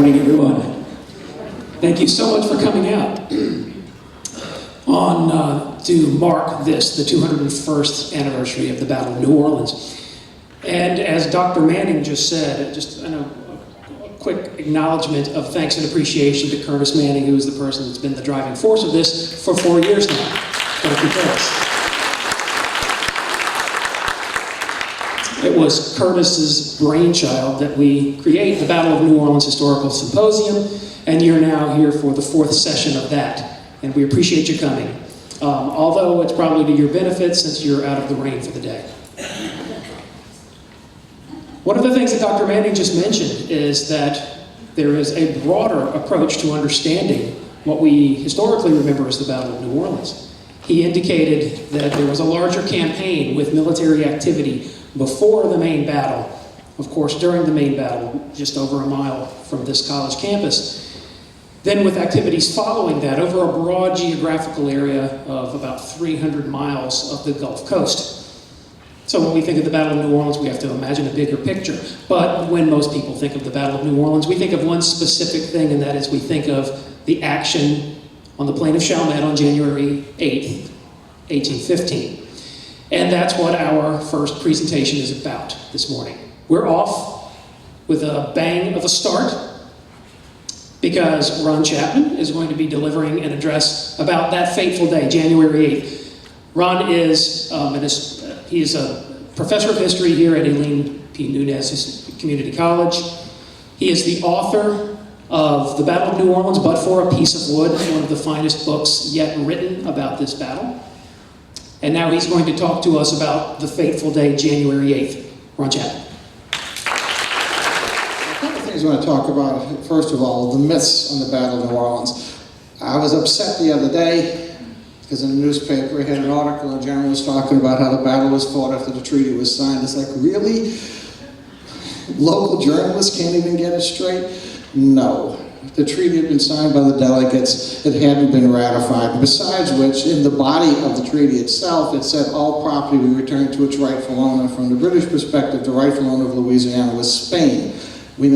morning, everyone. Thank you so much for coming out to mark this, the 201st anniversary of the Battle of New Orleans. And as Dr. Manning just said, a quick acknowledgement of thanks and appreciation to Curtis Manning, who is the person that's been the driving force of this for 4 years now. Thank you, Curtis. It was Curtis's brainchild that we create the Battle of New Orleans Historical Symposium, and you're now here for the 4th session of that, and we appreciate you coming. Although it's probably to your benefit since you're out of the rain for the day. One of the things that Dr. Manning just mentioned is that there is a broader approach to understanding what we historically remember as the Battle of New Orleans. He indicated that there was a larger campaign with military activity before the main battle, of course during the main battle, just over a mile from this college campus, then with activities following that over a broad geographical area of about 300 miles of the Gulf Coast. So when we think of the Battle of New Orleans, we have to imagine a bigger picture. But when most people think of the Battle of New Orleans, we think of one specific thing, and that is we think of the action on the plain of Chalmette on January 8th, 1815. And that's what our first presentation is about this morning. We're off with a bang of a start because Ron Chapman is going to be delivering an address about that fateful day, January 8th. Ron is, he's a professor of history here at Eileen P. Nunez Community College. He is the author of The Battle of New Orleans, But for a Piece of Wood, one of the finest books yet written about this battle. And now he's going to talk to us about the fateful day, January 8th. Ron Chapman. A couple of things I want to talk about. First of all, the myths on the Battle of New Orleans. I was upset the other day because in the newspaper I had an article and a journalist talking about how the battle was fought after the treaty was signed. It's like, really? Local journalists can't even get it straight? No. The treaty had been signed by the delegates. It hadn't been ratified. Besides which, in the body of the treaty itself, it said all property be returned to its rightful owner. From the British perspective, the rightful owner of Louisiana was Spain. We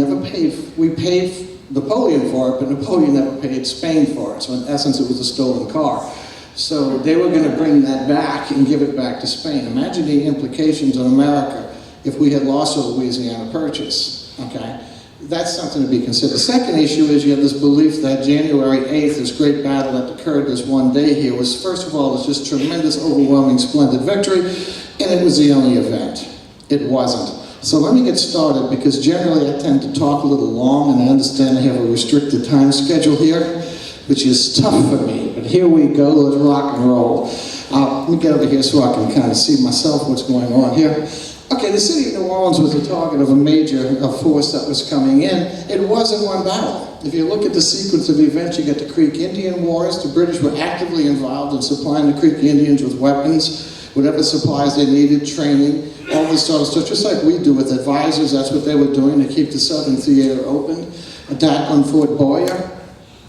paid Napoleon for it, but Napoleon never paid Spain for it. So in essence, it was a stolen car. So they were going to bring that back and give it back to Spain. Imagine the implications on America if we had lost a Louisiana Purchase, okay? That's something to be considered. The second issue is you have this belief that January 8th, this great battle that occurred this one day here, was, first of all, it was just tremendous, overwhelming, splendid victory, and it was the only event. It wasn't. So let me get started, because generally I tend to talk a little long, and I understand I have a restricted time schedule here, which is tough for me, but here we go, let's rock and roll. Let me get over here so I can kind of see myself what's going on here. Okay, the city of New Orleans was the target of a major force that was coming in. It wasn't one battle. If you look at the sequence of events, you get the Creek Indian Wars. The British were actively involved in supplying the Creek Indians with weapons, whatever supplies they needed, training, all this sort of stuff, just like we do with advisors. That's what they were doing to keep the Southern Theater open. Attack on Fort Boyer,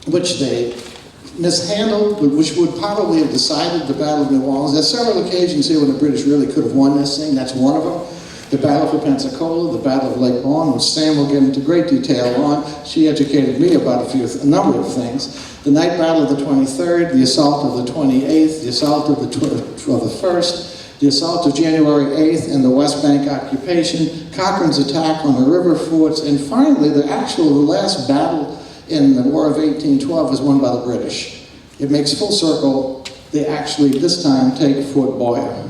which they mishandled, which would probably have decided the Battle of New Orleans. There's several occasions here when the British really could have won this thing. That's one of them. The Battle for Pensacola, the Battle of Lake Borgne, which Sam will get into great detail on. She educated me about a number of things. The night battle of the 23rd, the assault of the 28th, the assault of the 1st, the assault of January 8th and the West Bank occupation, Cochrane's attack on the river forts, and finally the last battle in the War of 1812 was won by the British. It makes full circle. They actually, this time, take Fort Boyer.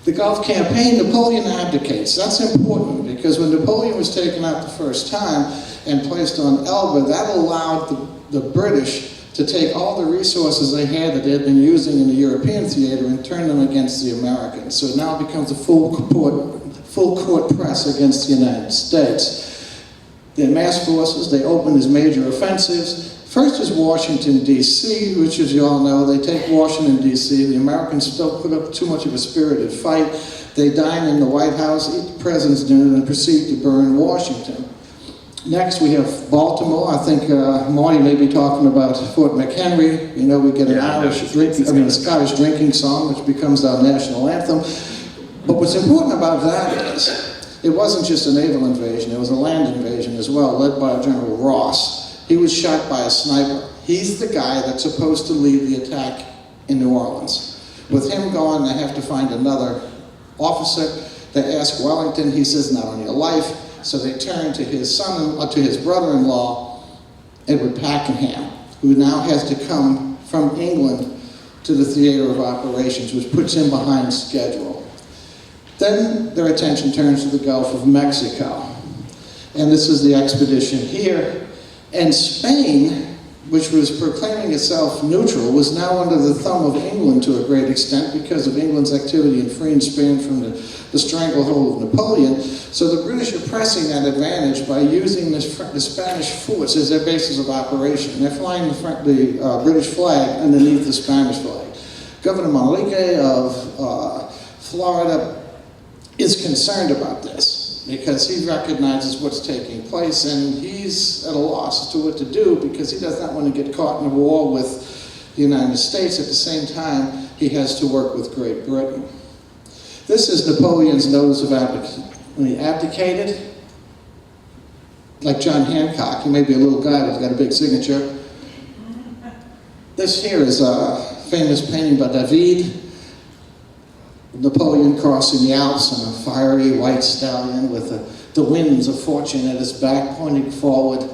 The Gulf campaign, Napoleon abdicates. That's important because when Napoleon was taken out the first time and placed on Elba, that allowed the British to take all the resources they had that they had been using in the European theater and turn them against the Americans. So it now becomes a full court press against the United States. They mass forces, they open as major offensives. First is Washington, D.C., which, as you all know, they take Washington, D.C. The Americans still put up too much of a spirited fight. They dine in the White House, eat the president's dinner, and proceed to burn Washington. Next, we have Baltimore. I think Marty may be talking about Fort McHenry. You know, we get a Scottish drinking song, which becomes our national anthem. But what's important about that is It wasn't just a naval invasion, it was a land invasion as well, led by General Ross. He was shot by a sniper. He's the guy that's supposed to lead the attack in New Orleans. With him gone, they have to find another officer. They ask Wellington, he says, not on your life. So they turn to his to his brother-in-law, Edward Pakenham, who now has to come from England to the theater of operations, which puts him behind schedule. Then their attention turns to the Gulf of Mexico. And this is the expedition here. And Spain, which was proclaiming itself neutral, was now under the thumb of England to a great extent because of England's activity in freeing Spain from the stranglehold of Napoleon. So the British are pressing that advantage by using the Spanish forts as their basis of operation. They're flying the British flag underneath the Spanish flag. Governor Manrique of Florida is concerned about this, because he recognizes what's taking place, and he's at a loss as to what to do because he does not want to get caught in a war with the United States. At the same time, he has to work with Great Britain. This is Napoleon's notice of abdication. When he abdicated, like John Hancock, he may be a little guy, but he's got a big signature. This here is a famous painting by David. Napoleon crossing the Alps on a fiery white stallion with the winds of fortune at his back pointing forward.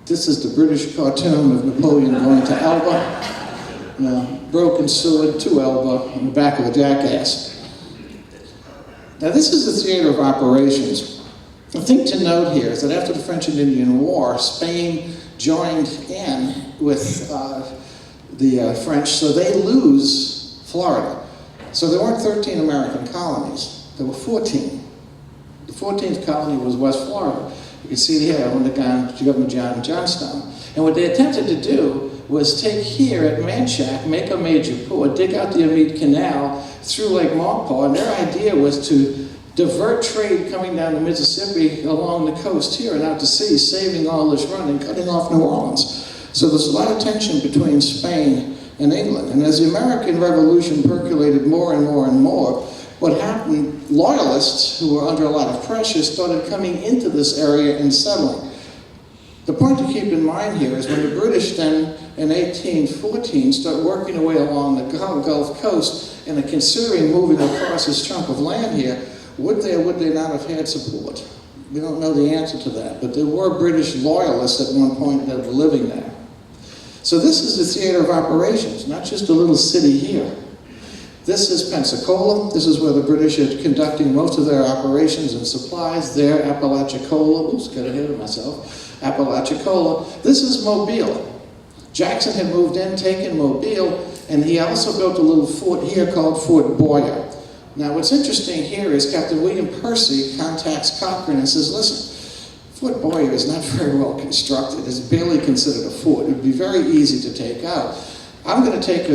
This is the British cartoon of Napoleon going to Elba. Broken sword to Elba on the back of a jackass. Now this is the theater of operations. The thing to note here is that after the French and Indian War, Spain joined in with the French, so they lose Florida. So there weren't 13 American colonies, there were 14. The 14th colony was West Florida. You can see here under Governor John Johnstone. And what they attempted to do was take here at Manchac, make a major port, dig out the Amite Canal through Lake Maurepas, and their idea was to divert trade coming down the Mississippi along the coast here and out to sea, saving all this run and cutting off New Orleans. So there's a lot of tension between Spain and England. And as the American Revolution percolated more and more and more, what happened, loyalists who were under a lot of pressure started coming into this area and settling. The point to keep in mind here is when the British then in 1814 start working their way along the Gulf Coast and are considering moving across this chunk of land here, would they or would they not have had support? We don't know the answer to that, but there were British loyalists at one point that were living there. So this is the theater of operations, not just a little city here. This is Pensacola. This is where the British are conducting most of their operations and supplies. There, Apalachicola. Oops, got ahead of myself. Apalachicola. This is Mobile. Jackson had moved in, taken Mobile, and he also built a little fort here called Fort Boyer. Now, what's interesting here is Captain William Percy contacts Cochrane and says, listen, Fort Boyer is not very well constructed. It's barely considered a fort. It would be very easy to take out. I'm going to take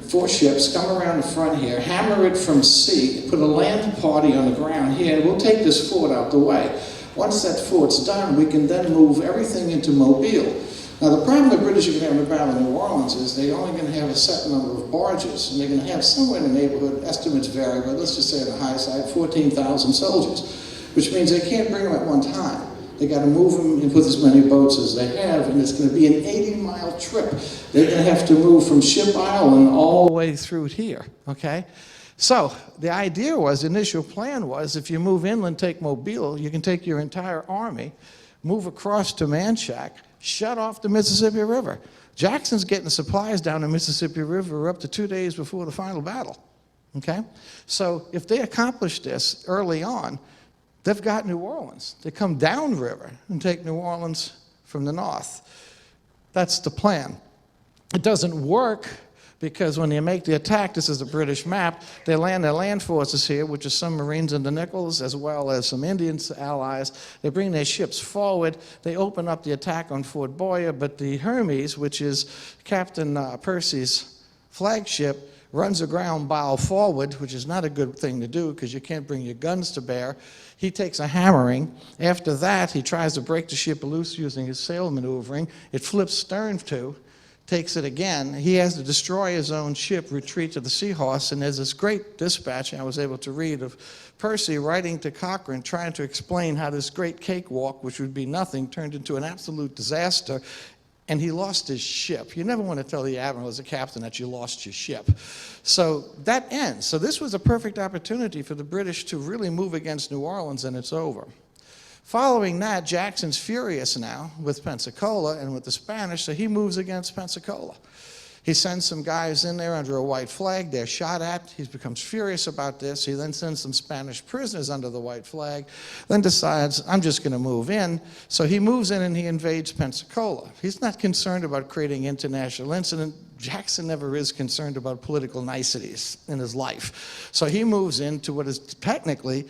4 ships, come around the front here, hammer it from sea, put a land party on the ground here, and we'll take this fort out the way. Once that fort's done, we can then move everything into Mobile. Now, the problem the British are going to have in the Battle of New Orleans is they're only going to have a set number of barges, and they're going to have somewhere in the neighborhood, estimates vary, but let's just say on the high side, 14,000 soldiers, which means they can't bring them at one time. They got to move them and put as many boats as they have, and it's going to be an 80-mile trip. They're going to have to move from Ship Island all the way through here, okay? So the idea was, the initial plan was, if you move inland, take Mobile, you can take your entire army, move across to Manchac, shut off the Mississippi River. Jackson's getting supplies down the Mississippi River up to 2 days before the final battle, okay? So if they accomplish this early on, they've got New Orleans. They come downriver and take New Orleans from the north. That's the plan. It doesn't work because when they make the attack, this is a British map, they land their land forces here, which is some Marines in the Nichols, as well as some Indian allies. They bring their ships forward. They open up the attack on Fort Boyer, but the Hermes, which is Captain Percy's flagship, runs aground bow forward, which is not a good thing to do because you can't bring your guns to bear. He takes a hammering. After that, he tries to break the ship loose using his sail maneuvering. It flips stern to, takes it again. He has to destroy his own ship, retreat to the Seahorse, and there's this great dispatch I was able to read of Percy writing to Cochrane, trying to explain how this great cakewalk, which would be nothing, turned into an absolute disaster, and he lost his ship. You never want to tell the admiral as a captain that you lost your ship. So that ends. So this was a perfect opportunity for the British to really move against New Orleans, and it's over. Following that, Jackson's furious now with Pensacola and with the Spanish, so he moves against Pensacola. He sends some guys in there under a white flag. They're shot at. He becomes furious about this. He then sends some Spanish prisoners under the white flag, then decides, I'm just going to move in. So he moves in and he invades Pensacola. He's not concerned about creating international incident. Jackson never is concerned about political niceties in his life. So he moves into what is technically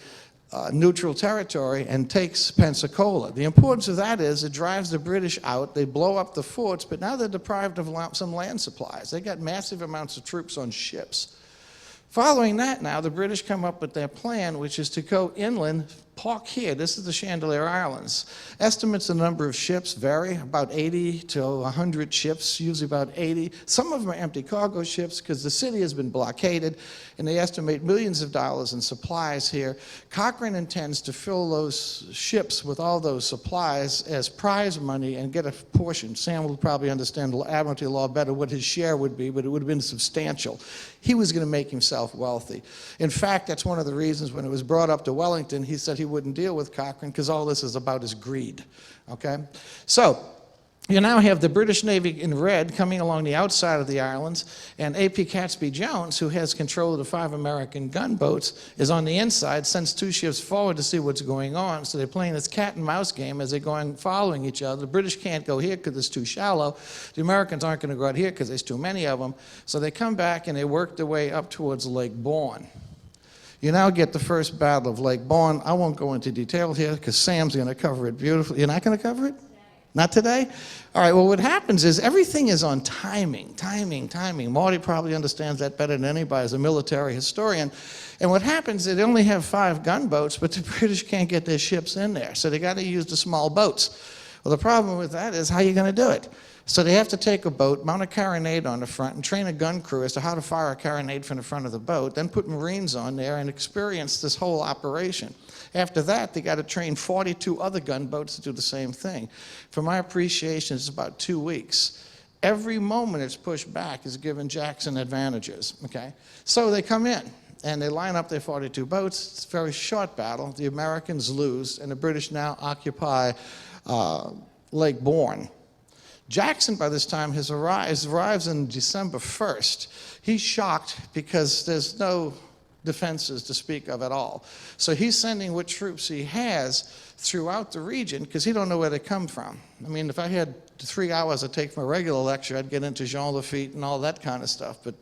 neutral territory and takes Pensacola. The importance of that is it drives the British out. They blow up the forts, but now they're deprived of some land supplies. They got massive amounts of troops on ships. Following that now, the British come up with their plan, which is to go inland, park here. This is the Chandelier Islands. Estimates of the number of ships vary, about 80 to 100 ships, usually about 80. Some of them are empty cargo ships because the city has been blockaded, and they estimate millions of dollars in supplies here. Cochrane intends to fill those ships with all those supplies as prize money and get a portion. Sam will probably understand the Admiralty law better what his share would be, but it would have been substantial. He was going to make himself wealthy. In fact, that's one of the reasons when it was brought up to Wellington, he said he wouldn't deal with Cochrane because all this is about his greed, okay? So you now have the British Navy in red coming along the outside of the islands, and A.P. Catesby-Jones, who has control of the 5 American gunboats, is on the inside, sends 2 ships forward to see what's going on. So they're playing this cat and mouse game as they're going, following each other. The British can't go here because it's too shallow. The Americans aren't going to go out here because there's too many of them. So they come back and they work their way up towards Lake Bourne. You now get the first battle of Lake Bourne. I won't go into detail here because Sam's going to cover it beautifully. You're not going to cover it? Not today? All right, well, what happens is everything is on timing. Marty probably understands that better than anybody as a military historian. And what happens is they only have 5 gunboats, but the British can't get their ships in there. So they got to use the small boats. Well, the problem with that is how are you going to do it? So they have to take a boat, mount a carronade on the front, and train a gun crew as to how to fire a carronade from the front of the boat, then put Marines on there and experience this whole operation. After that, they got to train 42 other gunboats to do the same thing. For my appreciation, it's about 2 weeks. Every moment it's pushed back is giving Jackson advantages, okay? So they come in, and they line up their 42 boats. It's a very short battle. The Americans lose, and the British now occupy Lake Bourne. Jackson, by this time, arrives on December 1st. He's shocked because there's no defenses to speak of at all. So he's sending what troops he has throughout the region because he don't know where they come from. I mean, if I had 3 hours to take from a regular lecture, I'd get into Jean Lafitte and all that kind of stuff, but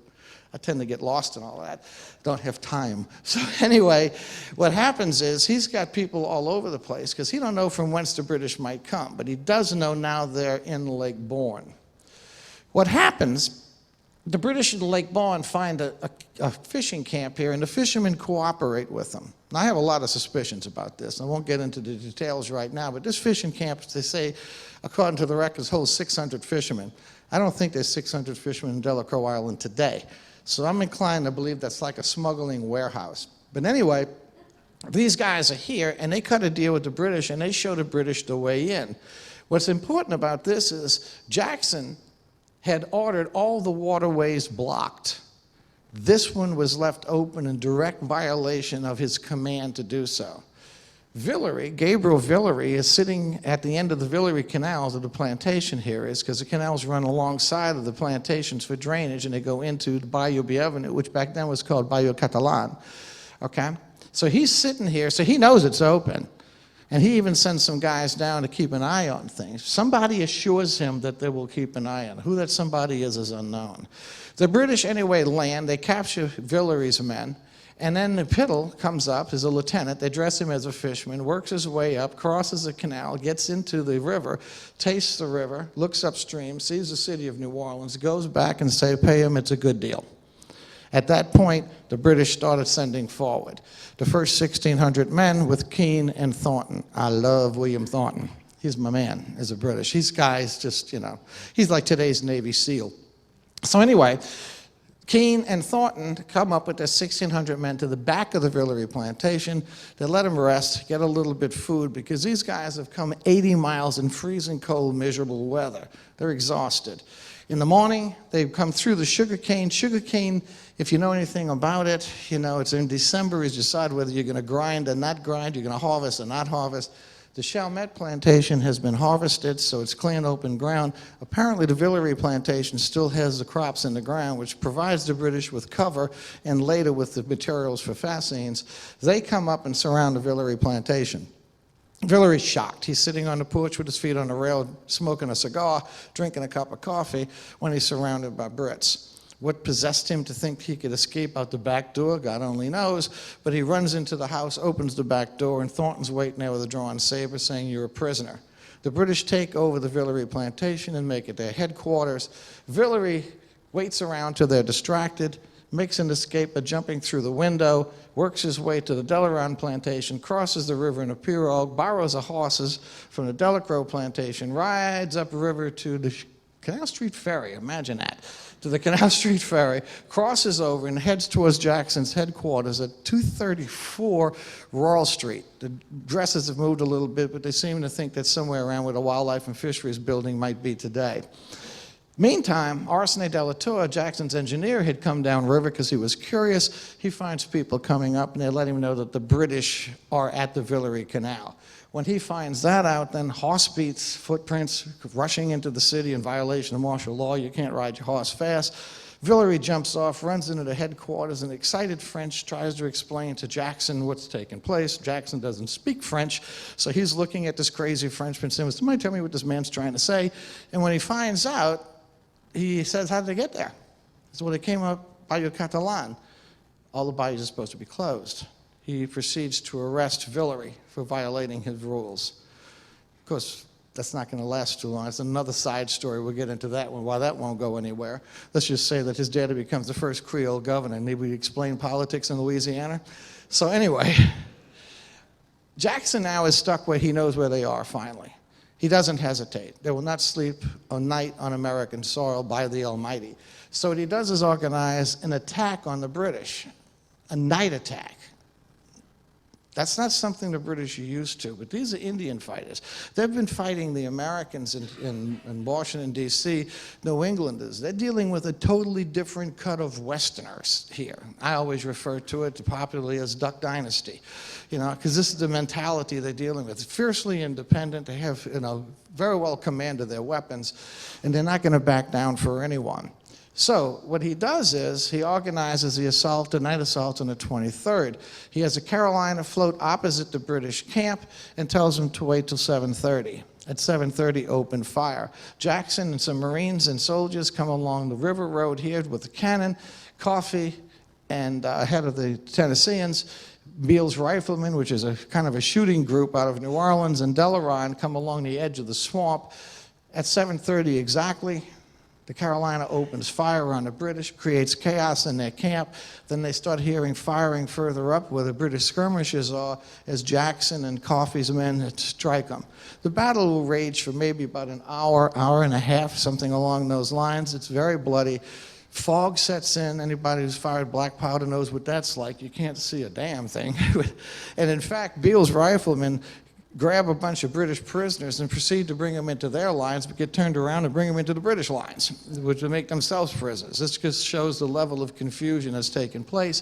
I tend to get lost in all that. Don't have time. So anyway, what happens is he's got people all over the place because he don't know from whence the British might come, but he does know now they're in Lake Bourne. What happens, the British in Lake Bourne find a fishing camp here, and the fishermen cooperate with them. Now, I have a lot of suspicions about this. I won't get into the details right now, but this fishing camp, they say, according to the records, holds 600 fishermen. I don't think there's 600 fishermen in Delacroix Island today. So I'm inclined to believe that's like a smuggling warehouse. But anyway, these guys are here, and they cut a deal with the British, and they show the British the way in. What's important about this is Jackson had ordered all the waterways blocked. This one was left open in direct violation of his command to do so. Villeray, Gabriel Villeray, is sitting at the end of the Villeray canals of the plantation here is because the canals run alongside of the plantations for drainage, and they go into the Bayou Bienvenu, which back then was called Bayou Catalan, okay? So he's sitting here, so he knows it's open, and he even sends some guys down to keep an eye on things. Somebody assures him that they will keep an eye on. Who that somebody is unknown. The British, anyway, land. They capture Villeray's men. And then the Piddle comes up as a lieutenant. They dress him as a fisherman, works his way up, crosses the canal, gets into the river, tastes the river, looks upstream, sees the city of New Orleans, goes back and say, pay him, it's a good deal. At that point, the British started sending forward. The first 1,600 men with Keane and Thornton. I love William Thornton. He's my man as a British. These guys just, he's like today's Navy SEAL. So anyway, Keene and Thornton come up with their 1,600 men to the back of the Villeray plantation. They let them rest, get a little bit of food, because these guys have come 80 miles in freezing cold, miserable weather. They're exhausted. In the morning, they come through the sugarcane. Sugarcane, if you know anything about it, it's in December. You decide whether you're going to grind or not grind, you're going to harvest or not harvest. The Chalmette plantation has been harvested, so it's clean open ground. Apparently the Villeray plantation still has the crops in the ground, which provides the British with cover and later with the materials for fascines. They come up and surround the Villeray plantation. Villaray's shocked. He's sitting on the porch with his feet on the rail, smoking a cigar, drinking a cup of coffee, when he's surrounded by Brits. What possessed him to think he could escape out the back door, God only knows, but he runs into the house, opens the back door, and Thornton's waiting there with a drawn saber saying, "You're a prisoner." The British take over the Villeray plantation and make it their headquarters. Villeray waits around till they're distracted, makes an escape by jumping through the window, works his way to the Delaron plantation, crosses the river in a pirogue, borrows the horses from the Delacroix plantation, rides upriver to the Canal Street Ferry, imagine that, to the Canal Street Ferry, crosses over and heads towards Jackson's headquarters at 234 Royal Street. The dresses have moved a little bit, but they seem to think that's somewhere around where the Wildlife and Fisheries building might be today. Meantime, Arsene de la Tour, Jackson's engineer, had come downriver because he was curious. He finds people coming up, and they let him know that the British are at the Villeray Canal. When he finds that out, then horsefeet footprints rushing into the city in violation of martial law. You can't ride your horse fast. Villeray jumps off, runs into the headquarters, and excited French tries to explain to Jackson what's taking place. Jackson doesn't speak French, so he's looking at this crazy Frenchman saying, "Somebody tell me what this man's trying to say." And when he finds out, he says, "How did they get there?" So when they came up Bayou Catalan, all the bayous are supposed to be closed. He proceeds to arrest Villeray for violating his rules. Of course, that's not going to last too long. It's another side story. We'll get into that one, why that won't go anywhere. Let's just say that his daddy becomes the first Creole governor. Maybe we explain politics in Louisiana. So anyway, Jackson now is stuck where he knows where they are finally. He doesn't hesitate. They will not sleep a night on American soil by the Almighty. So what he does is organize an attack on the British, a night attack. That's not something the British are used to, but these are Indian fighters. They've been fighting the Americans in Washington, D.C., New Englanders. They're dealing with a totally different cut of Westerners here. I always refer to it popularly as Duck Dynasty, because this is the mentality they're dealing with. Fiercely independent, they have, very well commanded their weapons, and they're not going to back down for anyone. So what he does is he organizes the night assault on the 23rd. He has a Carolina float opposite the British camp and tells them to wait till 7:30. At 7:30, open fire. Jackson and some Marines and soldiers come along the river road here with a cannon, coffee, and ahead of the Tennesseans, Beale's Riflemen, which is a kind of a shooting group out of New Orleans, and Delaron come along the edge of the swamp. At 7:30 exactly, the Carolina opens fire on the British, creates chaos in their camp. Then they start hearing firing further up where the British skirmishers are as Jackson and Coffee's men strike them. The battle will rage for maybe about an hour, hour and a half, something along those lines. It's very bloody. Fog sets in. Anybody who's fired black powder knows what that's like. You can't see a damn thing. And in fact, Beale's Riflemen grab a bunch of British prisoners and proceed to bring them into their lines, but get turned around and bring them into the British lines, which would make themselves prisoners. This just shows the level of confusion that's taken place.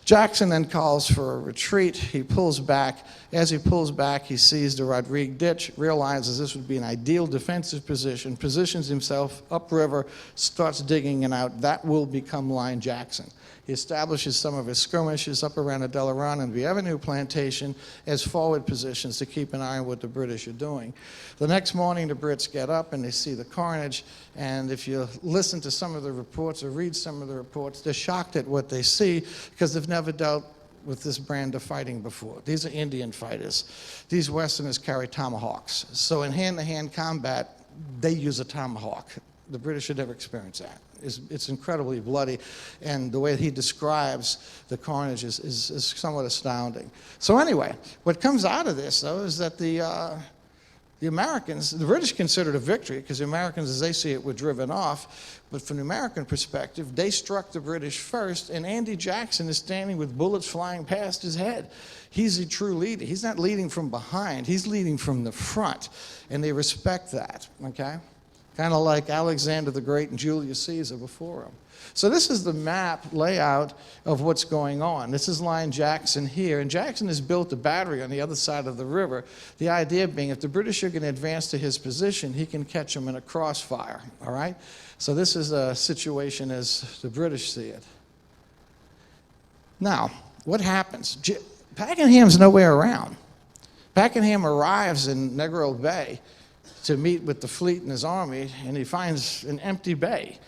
Jackson then calls for a retreat. He pulls back. As he pulls back, he sees the Rodrigue Ditch, realizes this would be an ideal defensive position, positions himself upriver, starts digging it out. That will become Line Jackson. He establishes some of his skirmishes up around the Delaron and the Avenue plantation as forward positions to keep an eye on what the British are doing. The next morning, the Brits get up and they see the carnage, and if you listen to some of the reports or read some of the reports, they're shocked at what they see because they've never dealt with this brand of fighting before. These are Indian fighters. These Westerners carry tomahawks. So in hand-to-hand combat, they use a tomahawk. The British had never experienced that. It's incredibly bloody, and the way he describes the carnage is somewhat astounding. So anyway, what comes out of this, though, is that the The Americans, the British considered a victory because the Americans, as they see it, were driven off. But from the American perspective, they struck the British first, and Andy Jackson is standing with bullets flying past his head. He's a true leader. He's not leading from behind. He's leading from the front, and they respect that, okay? Kind of like Alexander the Great and Julius Caesar before him. So this is the map layout of what's going on. This is line Jackson here, and Jackson has built a battery on the other side of the river. The idea being if the British are going to advance to his position, he can catch them in a crossfire, all right? So this is a situation as the British see it. Now, what happens? Pakenham's nowhere around. Pakenham arrives in Negril Bay to meet with the fleet and his army, and he finds an empty bay.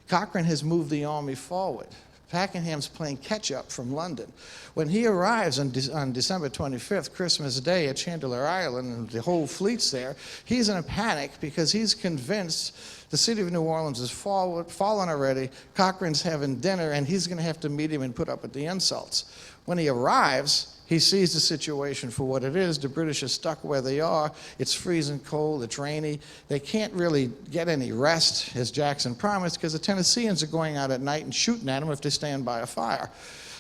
Cochrane has moved the army forward. Pakenham's playing catch-up from London. When he arrives on December 25th, Christmas Day at Chandler Island, and the whole fleet's there, he's in a panic because he's convinced the city of New Orleans is fallen already, Cochrane's having dinner, and he's going to have to meet him and put up with the insults. When he arrives, he sees the situation for what it is. The British are stuck where they are. It's freezing cold, it's rainy. They can't really get any rest, as Jackson promised, because the Tennesseans are going out at night and shooting at them if they stand by a fire.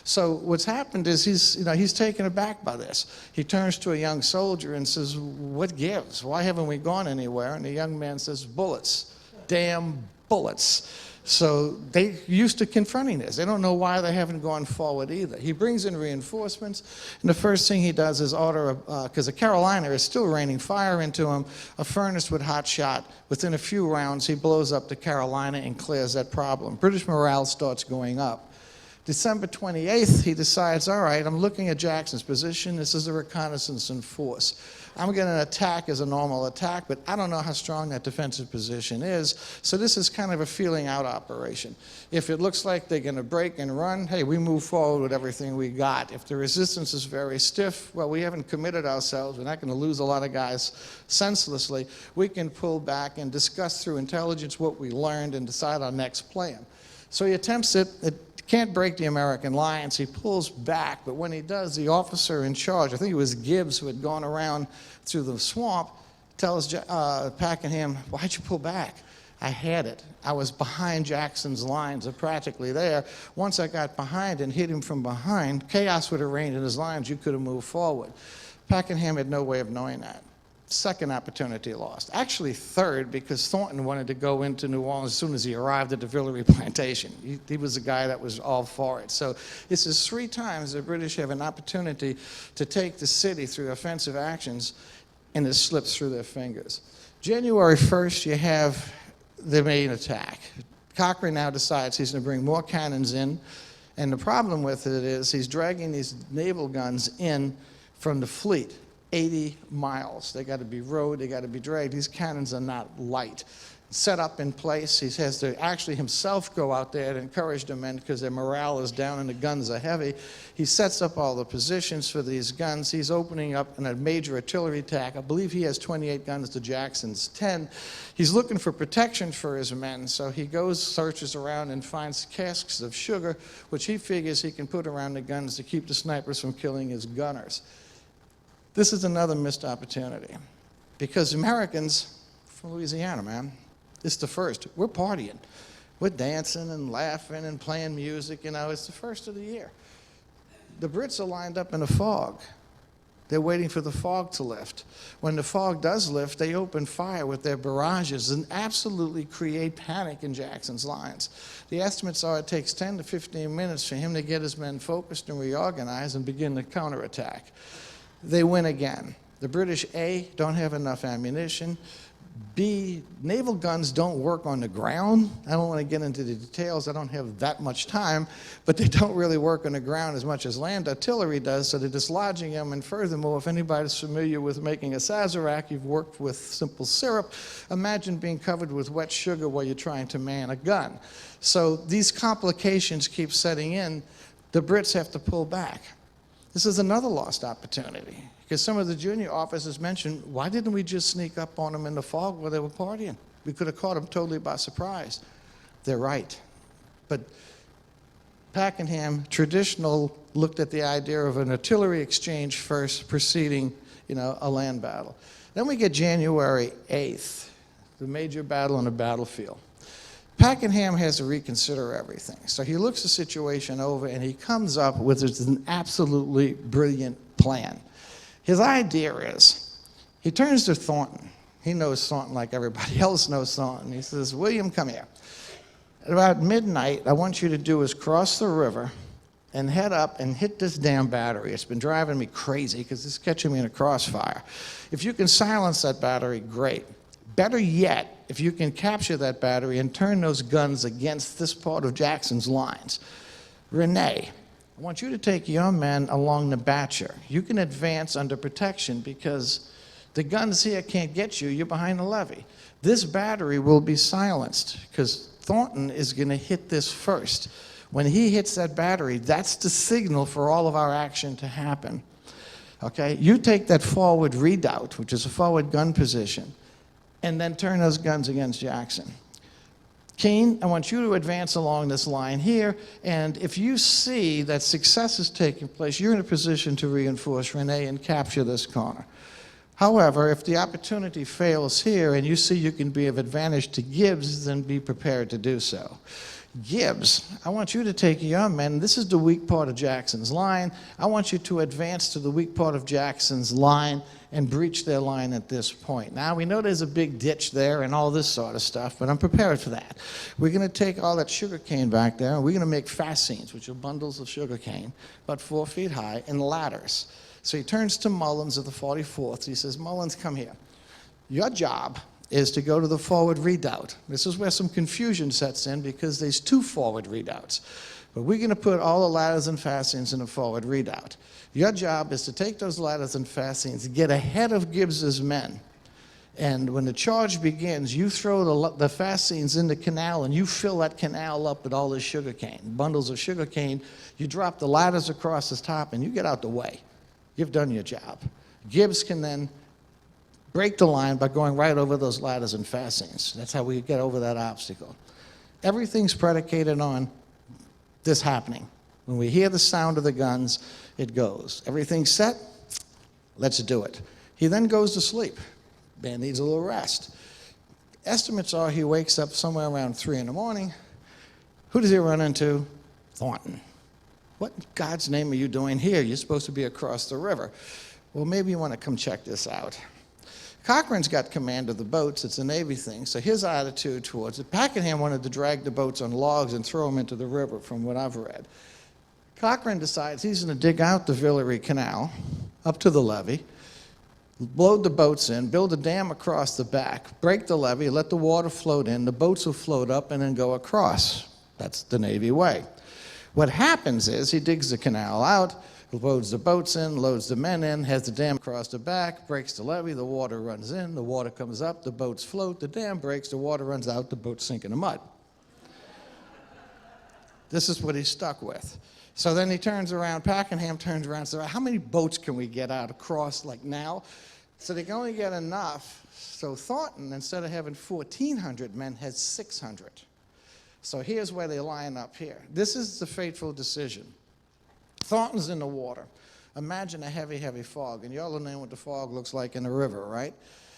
So what's happened is he's taken aback by this. He turns to a young soldier and says, "What gives? Why haven't we gone anywhere?" And the young man says, "Bullets. Damn bullets." So they're used to confronting this. They don't know why they haven't gone forward either. He brings in reinforcements, and the first thing he does is order, because the Carolina is still raining fire into him, a furnace with hot shot. Within a few rounds, he blows up the Carolina and clears that problem. British morale starts going up. December 28th, he decides, all right, I'm looking at Jackson's position. This is a reconnaissance in force. I'm going to attack as a normal attack, but I don't know how strong that defensive position is. So this is kind of a feeling out operation. If it looks like they're going to break and run, hey, we move forward with everything we got. If the resistance is very stiff, well, we haven't committed ourselves. We're not going to lose a lot of guys senselessly. We can pull back and discuss through intelligence what we learned and decide our next plan. So he attempts it. It can't break the American lines. He pulls back, but when he does, the officer in charge, I think it was Gibbs who had gone around through the swamp, tells Pakenham, "Why'd you pull back?" "I had it. I was behind Jackson's lines. They're practically there. Once I got behind and hit him from behind, chaos would have reigned in his lines. You could have moved forward." Pakenham had no way of knowing that. Second opportunity lost. Actually third, because Thornton wanted to go into New Orleans as soon as he arrived at the Villeray plantation. He was the guy that was all for it. So this is 3 times the British have an opportunity to take the city through offensive actions, and it slips through their fingers. January 1st, you have the main attack. Cochrane now decides he's going to bring more cannons in, and the problem with it is he's dragging these naval guns in from the fleet. 80 miles. They got to be rowed, they got to be dragged. These cannons are not light. Set up in place. He has to actually himself go out there to encourage the men because their morale is down and the guns are heavy. He sets up all the positions for these guns. He's opening up a major artillery attack. I believe he has 28 guns to Jackson's 10. He's looking for protection for his men, so he goes, searches around, and finds casks of sugar, which he figures he can put around the guns to keep the snipers from killing his gunners. This is another missed opportunity because Americans from Louisiana, man, it's the first. We're partying. We're dancing and laughing and playing music. You know, it's the first of the year. The Brits are lined up in a fog. They're waiting for the fog to lift. When the fog does lift, they open fire with their barrages and absolutely create panic in Jackson's lines. The estimates are it takes 10 to 15 minutes for him to get his men focused and reorganized and begin the counterattack. They win again. The British, A, don't have enough ammunition. B, naval guns don't work on the ground. I don't want to get into the details. I don't have that much time, but they don't really work on the ground as much as land artillery does, so they're dislodging them. And furthermore, if anybody's familiar with making a sazerac, you've worked with simple syrup, imagine being covered with wet sugar while you're trying to man a gun. So these complications keep setting in. The Brits have to pull back. This is another lost opportunity because some of the junior officers mentioned, why didn't we just sneak up on them in the fog while they were partying? We could have caught them totally by surprise. They're right. But Pakenham, traditional, looked at the idea of an artillery exchange first, proceeding a land battle. Then we get January 8th, the major battle on the battlefield. Pakenham has to reconsider everything. So he looks the situation over and he comes up with an absolutely brilliant plan. His idea is, he turns to Thornton. He knows Thornton like everybody else knows Thornton. He says, William, come here. At about midnight, I want you to do is cross the river and head up and hit this damn battery. It's been driving me crazy because it's catching me in a crossfire. If you can silence that battery, great. Better yet, if you can capture that battery and turn those guns against this part of Jackson's lines. Renee, I want you to take your men along the Batcher. You can advance under protection because the guns here can't get you. You're behind the levee. This battery will be silenced because Thornton is going to hit this first. When he hits that battery, that's the signal for all of our action to happen. Okay? You take that forward redoubt, which is a forward gun position, and then turn those guns against Jackson. Keene, I want you to advance along this line here, and if you see that success is taking place, you're in a position to reinforce Renee and capture this corner. However, if the opportunity fails here and you see you can be of advantage to Gibbs, then be prepared to do so. Gibbs, I want you to take your men. This is the weak part of Jackson's line. I want you to advance to the weak part of Jackson's line and breach their line at this point. Now, we know there's a big ditch there and all this sort of stuff, but I'm prepared for that. We're going to take all that sugar cane back there, and we're going to make fascines, which are bundles of sugar cane, about 4 feet high, and ladders. So he turns to Mullins of the 44th. He says, Mullins, come here. Your job is to go to the forward redoubt. This is where some confusion sets in because there's 2 forward redoubts. But we're going to put all the ladders and fascines in the forward redoubt. Your job is to take those ladders and fascines, get ahead of Gibbs's men. And when the charge begins, you throw the fascines in the canal and you fill that canal up with all this sugar cane, bundles of sugar cane. You drop the ladders across the top and you get out the way. You've done your job. Gibbs can then break the line by going right over those ladders and fascines. That's how we get over that obstacle. Everything's predicated on this happening. When we hear the sound of the guns, it goes. Everything's set, let's do it. He then goes to sleep. Man needs a little rest. Estimates are he wakes up somewhere around 3 in the morning. Who does he run into? Thornton. What in God's name are you doing here? You're supposed to be across the river. Well, maybe you want to come check this out. Cochrane's got command of the boats. It's a Navy thing. So his attitude towards it, Pakenham wanted to drag the boats on logs and throw them into the river, from what I've read. Cochrane decides he's going to dig out the Villeray Canal up to the levee, load the boats in, build a dam across the back, break the levee, let the water float in, the boats will float up and then go across. That's the Navy way. What happens is he digs the canal out, loads the boats in, loads the men in, has the dam across the back, breaks the levee, the water runs in, the water comes up, the boats float, the dam breaks, the water runs out, the boats sink in the mud. This is what he's stuck with. So then he turns around, Pakenham turns around and says, how many boats can we get out across like now? So they can only get enough. So Thornton, instead of having 1,400 men, has 600. So here's where they line up here. This is the fateful decision. Thornton's in the water. Imagine a heavy, heavy fog. And you all know what the fog looks like in the river, right?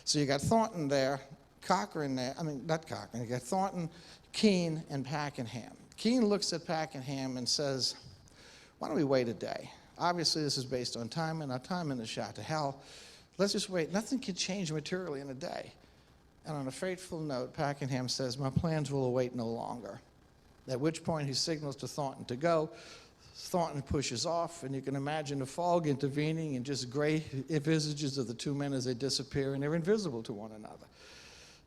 So you got Thornton there, Cochrane there. I mean, not Cochrane. You got Thornton, Keene, and Pakenham. Keene looks at Pakenham and says, why don't we wait a day? Obviously, this is based on timing. Our timing is shot to hell. Let's just wait. Nothing can change materially in a day. And on a fateful note, Pakenham says, my plans will await no longer. At which point he signals to Thornton to go. Thornton pushes off, and you can imagine the fog intervening and just gray visages of the 2 men as they disappear, and they're invisible to one another.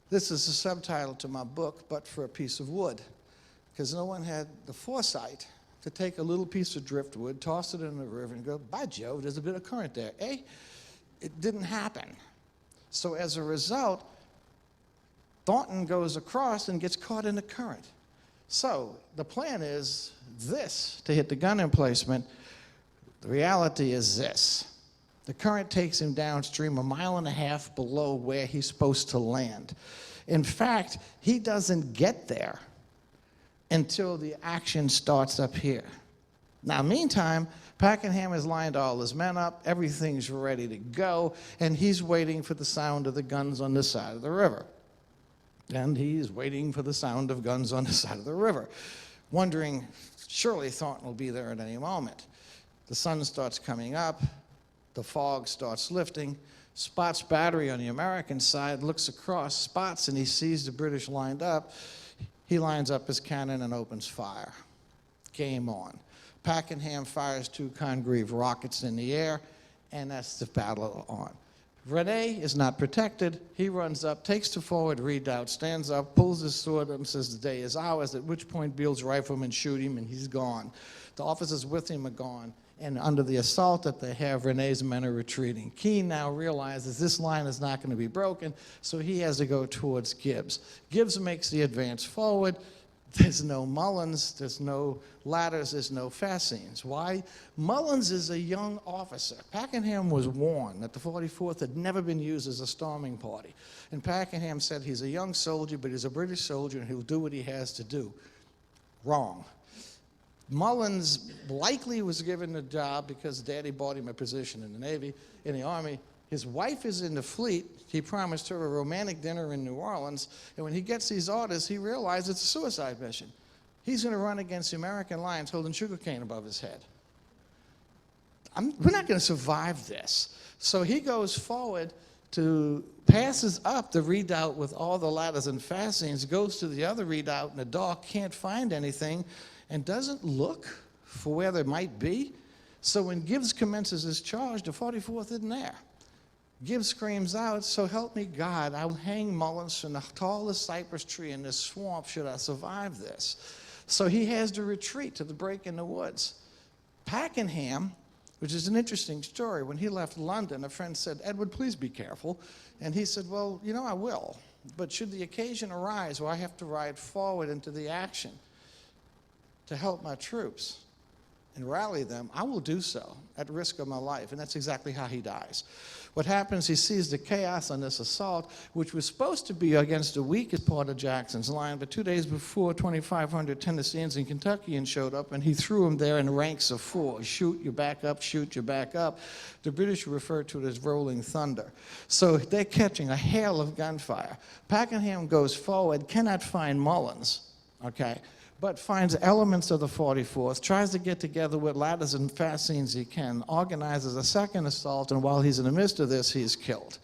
This is the subtitle to my book, But for a Piece of Wood, because no one had the foresight to take a little piece of driftwood, toss it in the river, and go, by Jove, there's a bit of current there. It didn't happen. So as a result, Thornton goes across and gets caught in the current. So the plan is this, to hit the gun emplacement. The reality is this. The current takes him downstream 1.5 miles below where he's supposed to land. In fact, he doesn't get there until the action starts up here. Now, meantime, Pakenham has lined all his men up, everything's ready to go, and he's waiting for the sound of the guns on this side of the river. And he's waiting for the sound of guns on the side of the river, wondering, surely Thornton will be there at any moment. The sun starts coming up, the fog starts lifting. Spot's battery on the American side looks across Spot's and he sees the British lined up. He lines up his cannon and opens fire. Game on. Pakenham fires 2 Congreve rockets in the air, and that's the battle on. Rene is not protected. He runs up, takes the forward redoubt, stands up, pulls his sword up and says, "The day is ours," at which point Beale's riflemen shoot him and he's gone. The officers with him are gone, and under the assault that they have, Rene's men are retreating. Keane now realizes this line is not going to be broken, so he has to go towards Gibbs. Gibbs makes the advance forward. There's no Mullins, there's no ladders, there's no fascines. Why? Mullins is a young officer. Pakenham was warned that the 44th had never been used as a storming party. And Pakenham said he's a young soldier, but he's a British soldier and he'll do what he has to do. Wrong. Mullins likely was given the job because Daddy bought him a position in the Navy, in the Army. His wife is in the fleet. He promised her a romantic dinner in New Orleans. And when he gets these orders, he realizes it's a suicide mission. He's going to run against the American lines holding sugarcane above his head. We're not going to survive this. So he goes forward passes up the redoubt with all the ladders and fascines, goes to the other redoubt in the dark, can't find anything, and doesn't look for where there might be. So when Gibbs commences his charge, the 44th isn't there. Gibbs screams out, "So help me God, I will hang Mullins from the tallest cypress tree in this swamp should I survive this." So he has to retreat to the break in the woods. Pakenham, which is an interesting story, when he left London, a friend said, "Edward, please be careful." And he said, "Well, you know, I will. But should the occasion arise where I have to ride forward into the action to help my troops and rally them, I will do so at risk of my life." And that's exactly how he dies. What happens, he sees the chaos on this assault, which was supposed to be against the weakest part of Jackson's line, but 2 days before, 2,500 Tennesseans and Kentuckians showed up, and he threw them there in ranks of 4. Shoot, you back up, shoot, you back up. The British refer to it as rolling thunder. So they're catching a hail of gunfire. Pakenham goes forward, cannot find Mullins, okay, but finds elements of the 44th, tries to get together with ladders and fascines he can, organizes a second assault, and while he's in the midst of this, he's killed.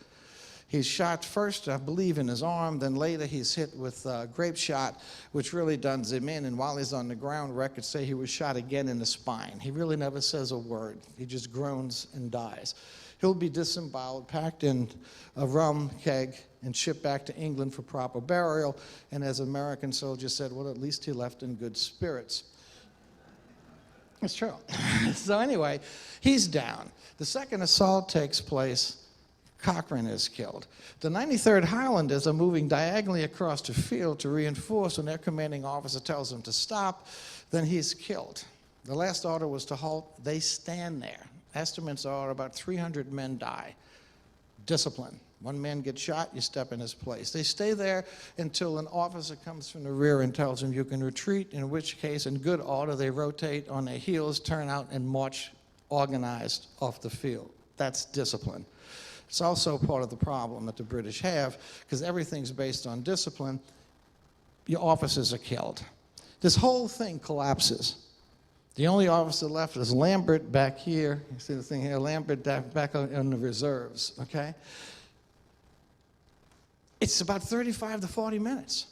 He's shot first, I believe, in his arm, then later he's hit with grape shot, which really does him in, and while he's on the ground, records say he was shot again in the spine. He really never says a word. He just groans and dies. He'll be disemboweled, packed in a rum keg, and shipped back to England for proper burial. And as American soldiers said, well, at least he left in good spirits. It's true. So anyway, he's down. The second assault takes place. Cochrane is killed. The 93rd Highlanders are moving diagonally across the field to reinforce. When their commanding officer tells them to stop, then he's killed. The last order was to halt. They stand there. Estimates are about 300 men die. Discipline. One man gets shot, you step in his place. They stay there until an officer comes from the rear and tells them you can retreat, in which case, in good order, they rotate on their heels, turn out, and march organized off the field. That's discipline. It's also part of the problem that the British have, because everything's based on discipline. Your officers are killed. This whole thing collapses. The only officer left is Lambert back here. You see the thing here? Lambert back on the reserves, okay? It's about 35 to 40 minutes.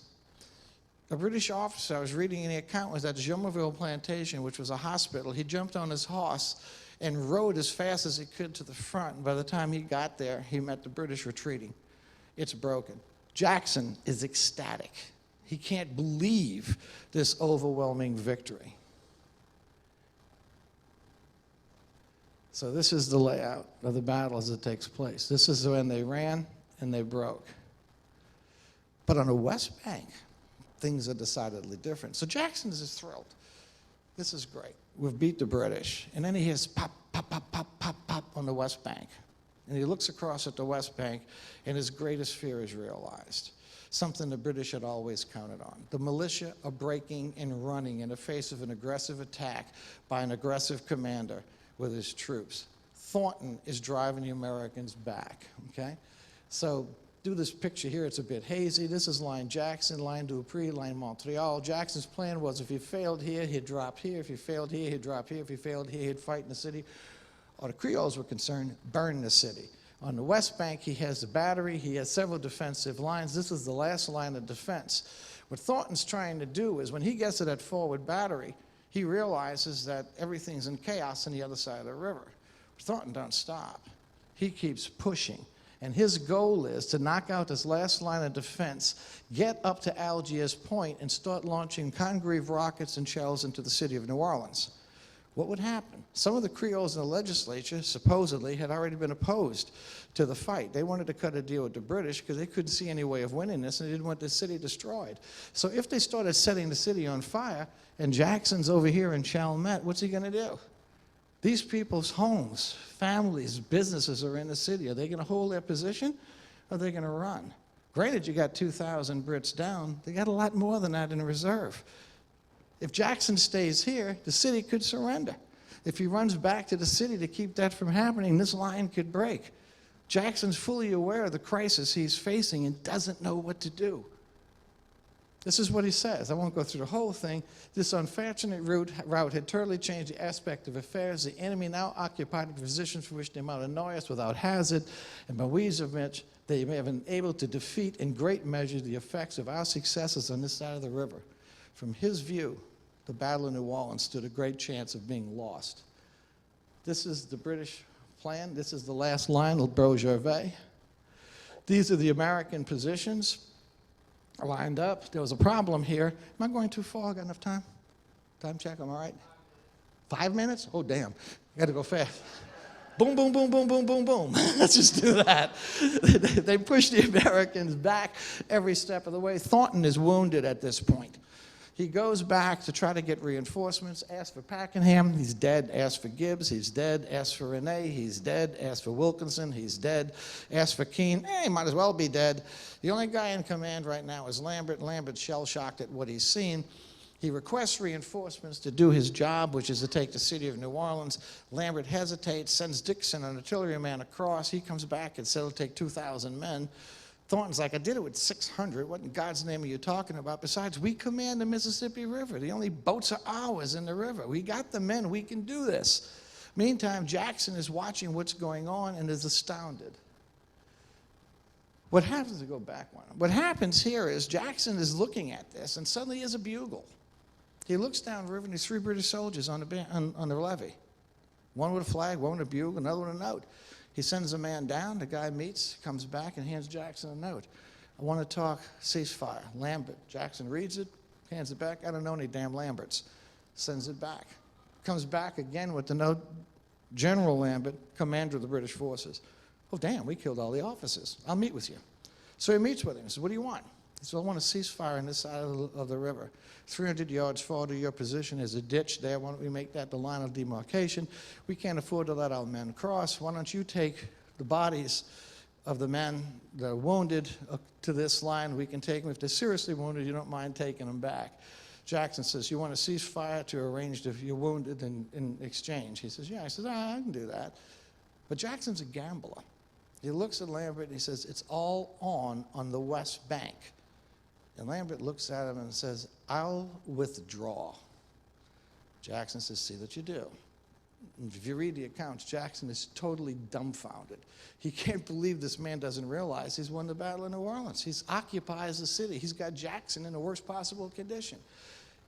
A British officer, I was reading in the account, was at Jumerville Plantation, which was a hospital. He jumped on his horse and rode as fast as he could to the front. And by the time he got there, he met the British retreating. It's broken. Jackson is ecstatic. He can't believe this overwhelming victory. So this is the layout of the battle as it takes place. This is when they ran and they broke. But on the West Bank, things are decidedly different. So Jackson is just thrilled. This is great. We've beat the British. And then he hears pop, pop, pop, pop, pop, pop on the West Bank. And he looks across at the West Bank, and his greatest fear is realized. something the British had always counted on. The militia are breaking and running in the face of an aggressive attack by an aggressive commander with his troops. Thornton is driving the Americans back, okay? So do this picture here, it's a bit hazy. This is line Jackson, line Dupree, line Montreal. Jackson's plan was if he failed here, he'd drop here. If he failed here, he'd drop here. If he failed here, he'd fight in the city. Or the Creoles were concerned, burn the city. On the West Bank, he has the battery. He has several defensive lines. This is the last line of defense. What Thornton's trying to do is when he gets to that forward battery, he realizes that everything's in chaos on the other side of the river. Thornton don't stop. He keeps pushing. And his goal is to knock out this last line of defense, get up to Algiers Point, and start launching Congreve rockets and shells into the city of New Orleans. What would happen? Some of the Creoles in the legislature supposedly had already been opposed to the fight. They wanted to cut a deal with the British because they couldn't see any way of winning this, and they didn't want the city destroyed. So if they started setting the city on fire, and Jackson's over here in Chalmette, what's he going to do? These people's homes, families, businesses are in the city. Are they going to hold their position, or are they going to run? Granted, you got 2,000 Brits down. They got a lot more than that in reserve. If Jackson stays here, the city could surrender. If he runs back to the city to keep that from happening, this line could break. Jackson's fully aware of the crisis he's facing and doesn't know what to do. This is what he says. I won't go through the whole thing. This unfortunate route had totally changed the aspect of affairs. The enemy now occupied the positions for which they might annoy us without hazard, and by means of which they may have been able to defeat in great measure the effects of our successes on this side of the river. From his view, the Battle of New Orleans stood a great chance of being lost. This is the British plan. This is the last line of Beaugervais. These are the American positions lined up. There was a problem here. Am I going too far? Got enough time? Time check, am I right? 5 minutes? Oh, damn. I got to go fast. Boom, boom, boom, boom, boom, boom, boom. Let's just do that. They pushed the Americans back every step of the way. Thornton is wounded at this point. He goes back to try to get reinforcements, asks for Pakenham, he's dead, asks for Gibbs, he's dead, asks for Renee, he's dead, asks for Wilkinson, he's dead, asks for Keene, he might as well be dead. The only guy in command right now is Lambert. Lambert's shell-shocked at what he's seen. He requests reinforcements to do his job, which is to take the city of New Orleans. Lambert hesitates, sends Dixon, an artilleryman, across. He comes back and says it'll take 2,000 men. Thornton's like, I did it with 600. What in God's name are you talking about? Besides, we command the Mississippi River. The only boats are ours in the river. We got the men. We can do this. Meantime, Jackson is watching what's going on and is astounded. What happens to go back one? What happens here is Jackson is looking at this, and suddenly he has a bugle. He looks down the river, and there's 3 British soldiers on the levee. One with a flag, one with a bugle, another with a note. He sends a man down, the guy meets, comes back, and hands Jackson a note. I want to talk ceasefire. Lambert. Jackson reads it, hands it back. I don't know any damn Lamberts. Sends it back. Comes back again with the note. General Lambert, commander of the British forces. Oh, damn, we killed all the officers. I'll meet with you. So he meets with him. He says, what do you want? He says, I want a ceasefire on this side of the river. 300 yards forward of your position is a ditch there. Why don't we make that the line of demarcation? We can't afford to let our men cross. Why don't you take the bodies of the men that are wounded to this line? We can take them. If they're seriously wounded, you don't mind taking them back. Jackson says, you want a ceasefire to arrange if you're wounded in exchange? He says, yeah. He says, I can do that. But Jackson's a gambler. He looks at Lambert and he says, it's all on the West Bank. And Lambert looks at him and says, I'll withdraw. Jackson says, see that you do. And if you read the accounts, Jackson is totally dumbfounded. He can't believe this man doesn't realize he's won the Battle of New Orleans. He occupies the city. He's got Jackson in the worst possible condition.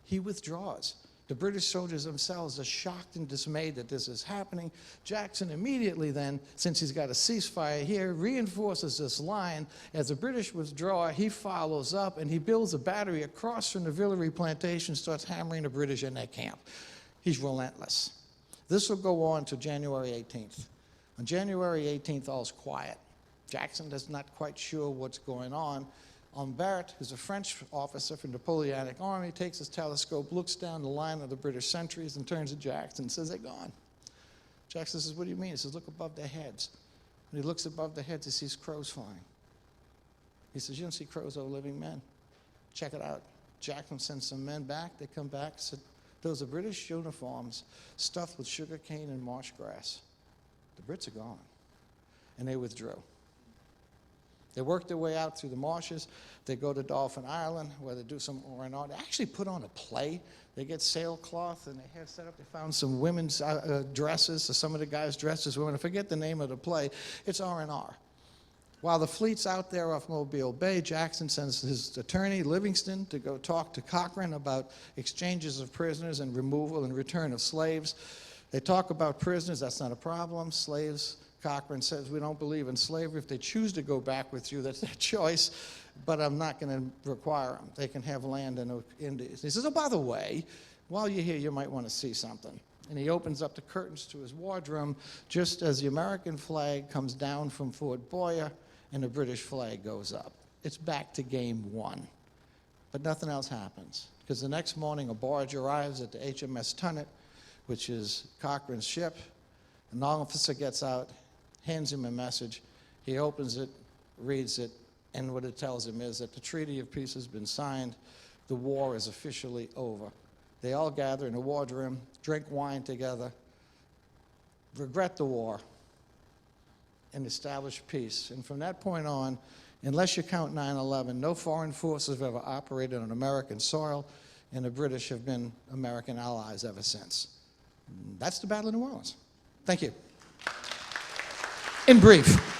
He withdraws. The British soldiers themselves are shocked and dismayed that this is happening. Jackson immediately then, since he's got a ceasefire here, reinforces this line. As the British withdraw, he follows up and he builds a battery across from the Villeray plantation, starts hammering the British in their camp. He's relentless. This will go on to January 18th. On January 18th, all's quiet. Jackson is not quite sure what's going on. Humbert, who's a French officer from the Napoleonic Army, takes his telescope, looks down the line of the British sentries, and turns to Jackson and says, they're gone. Jackson says, what do you mean? He says, look above their heads. When he looks above their heads, he sees crows flying. He says, you don't see crows over living men. Check it out. Jackson sent some men back. They come back, said, those are British uniforms stuffed with sugar cane and marsh grass. The Brits are gone. And they withdrew. They work their way out through the marshes. They go to Dolphin Island, where they do some R&R. They actually put on a play. They get sailcloth and they have set up. They found some women's dresses, so some of the guys dressed as women. I forget the name of the play. It's R&R. While the fleet's out there off Mobile Bay, Jackson sends his attorney, Livingston, to go talk to Cochrane about exchanges of prisoners and removal and return of slaves. They talk about prisoners. That's not a problem. Slaves, Cochrane says, we don't believe in slavery. If they choose to go back with you, that's their choice, but I'm not going to require them. They can have land in the Indies. He says, oh, by the way, while you're here, you might want to see something. And he opens up the curtains to his wardroom just as the American flag comes down from Fort Boyer and the British flag goes up. It's back to game one. But nothing else happens, because the next morning a barge arrives at the HMS Tunnet, which is Cochrane's ship. An officer gets out, hands him a message. He opens it, reads it, and what it tells him is that the Treaty of Peace has been signed. The war is officially over. They all gather in a wardroom, drink wine together, regret the war, and establish peace. And from that point on, unless you count 9/11, no foreign forces have ever operated on American soil, and the British have been American allies ever since. That's the Battle of New Orleans. Thank you. In brief.